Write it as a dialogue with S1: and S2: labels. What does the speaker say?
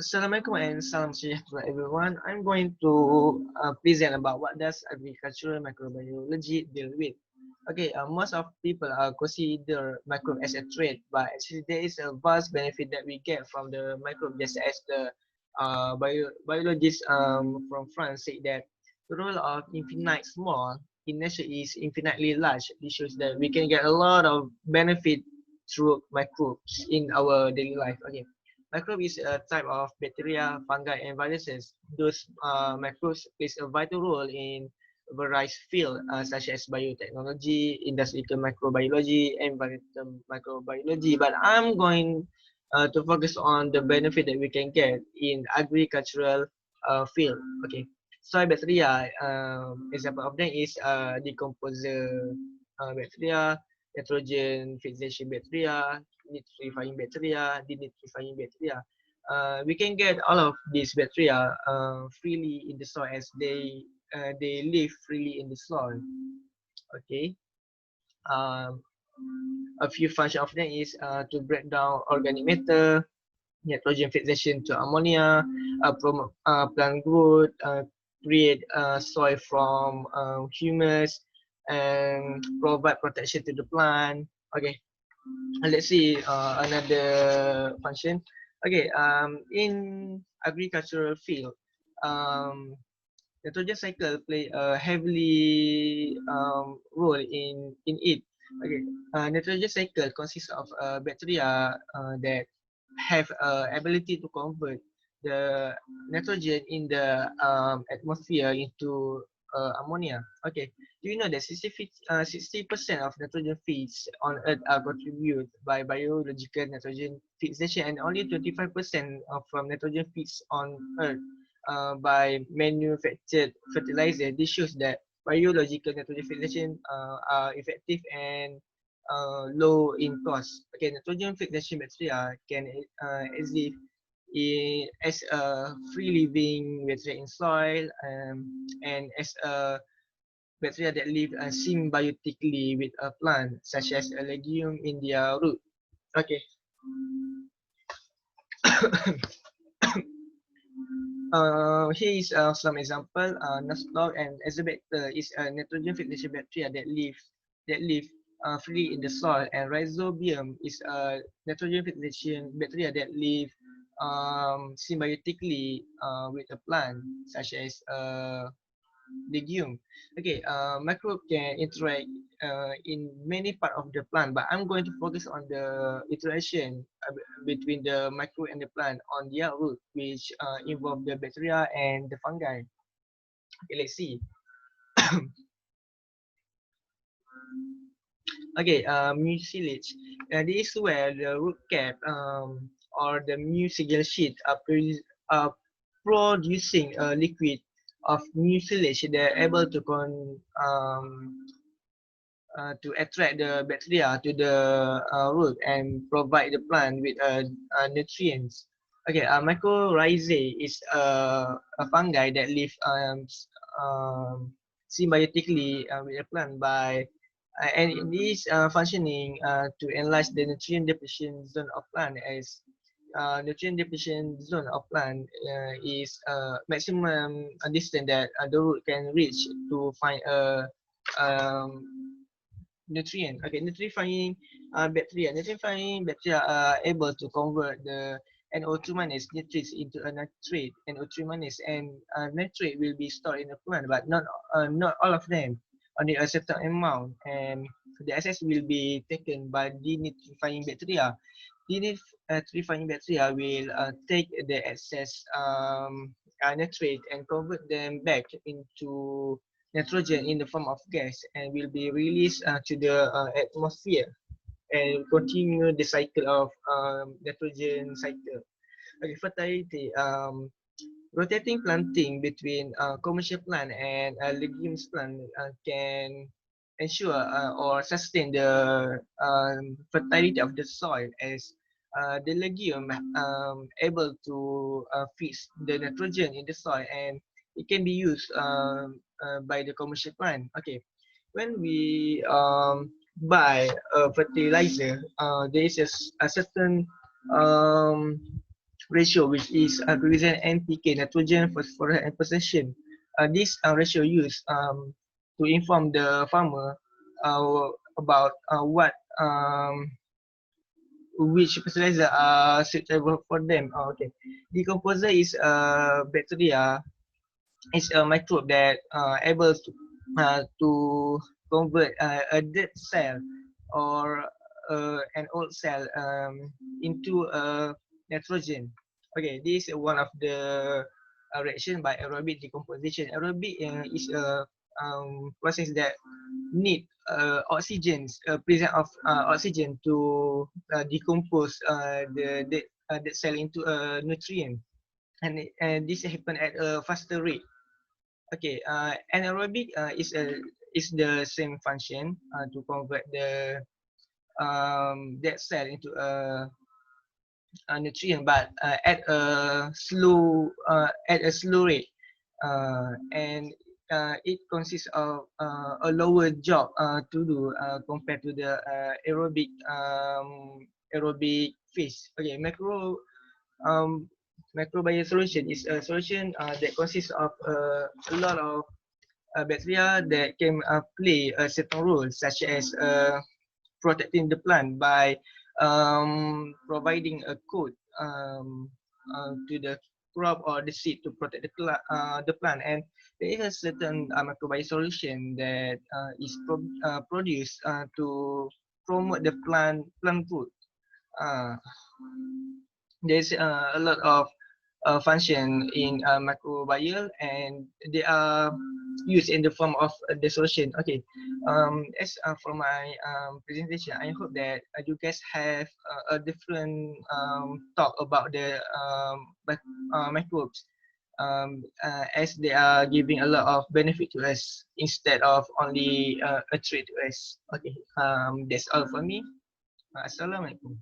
S1: Assalamualaikum and salam sejahtera everyone. I'm going to present about what does agricultural microbiology deal with. Okay, most of people consider microbe as a threat, but actually there is a vast benefit that we get from the microbe, just as the biologist from France said that the role of infinite small in nature is infinitely large. This shows that we can get a lot of benefit through microbes in our daily life. Okay. Microbe is a type of bacteria, fungi, and viruses. Those microbes plays a vital role in various fields such as biotechnology, industrial microbiology, environmental microbiology. But I'm going to focus on the benefit that we can get in agricultural field. Okay, soil bacteria. Example of them is decomposer bacteria, nitrogen fixation bacteria, nitrifying bacteria, denitrifying bacteria. We can get all of these bacteria freely in the soil as they live freely in the soil. Okay. Um, a few function of them is to break down organic matter, nitrogen fixation to ammonia, promote plant growth, create soil from humus, and provide protection to the plant. Okay, let's see another function. Okay, in agricultural field, um, nitrogen cycle play a heavily role in it. Okay, nitrogen cycle consists of bacteria that have ability to convert the nitrogen in the atmosphere into ammonia. Okay, do you know that 60% of nitrogen feeds on Earth are contributed by biological nitrogen fixation, and only 25% from nitrogen feeds on Earth by manufactured fertilizer. This shows that biological nitrogen fixation are effective and low in cost. Okay, nitrogen fixation bacteria can exist as a free living bacteria in soil and as a bacteria that live symbiotically with a plant, such as a legume in their root. Okay. Here is some example. Nuzul and Azobacter is a nitrogen fixation bacteria that live freely in the soil, and Rhizobium is a nitrogen fixation bacteria that live symbiotically with a plant, such as legume. Okay, microbe can interact in many part of the plant, but I'm going to focus on the interaction between the microbe and the plant on their root, which involve the bacteria and the fungi. Okay, let's see. Okay, mucilage. This is where the root cap or the mucilage sheet are producing a liquid of mucilage. They're able to attract the bacteria to the root and provide the plant with nutrients. Okay, mycorrhizae is a fungi that live symbiotically with the plant by and it is functioning to enlarge the nutrient depletion zone of plant as nutrient depletion zone of plant is maximum distance that the root can reach to find a um, nutrient. Okay, Nutrifying bacteria are able to convert the NO2 minus nitrates into a nitrate, NO3 minus, and nitrate will be stored in the plant, but not all of them, only a certain amount, and the excess will be taken by denitrifying bacteria. Denitrifying bacteria will take the excess nitrate and convert them back into nitrogen in the form of gas and will be released to the atmosphere and continue the cycle of nitrogen cycle. Okay, fertility. Rotating planting between commercial plant and legumes plant can ensure or sustain the fertility of the soil as the legume able to fix the nitrogen in the soil and it can be used by the commercial plant. Okay, when we buy a fertilizer, there is a certain um, ratio which is represent NPK, nitrogen, phosphorus, and potassium. This ratio used to inform the farmer uh, about what which fertilizer are suitable for them. Okay, decomposer is a bacteria, is a microbe that able to convert a dead cell or an old cell into nitrogen. Okay, this is one of the reaction by aerobic decomposition. Aerobic is a process that need oxygen, presence of oxygen to decompose the cell into a nutrient, and this happen at a faster rate. Okay, anaerobic is the same function to convert the that cell into a nutrient, but at a slow rate, and it consists of a lower job to do compared to the aerobic phase. Okay, um, microbial solution is a solution that consists of a lot of bacteria that can play a certain role, such as protecting the plant by providing a coat to the crop or the seed to protect the plant. And there is a certain microbial solution that is produced to promote the plant growth. Uh, there's a lot of function in microbial, and they are used in the form of the solution. Okay, as for my presentation, I hope that you guys have a different talk about the microbes, as they are giving a lot of benefit to us instead of only a threat to us. Okay, that's all for me. Assalamualaikum.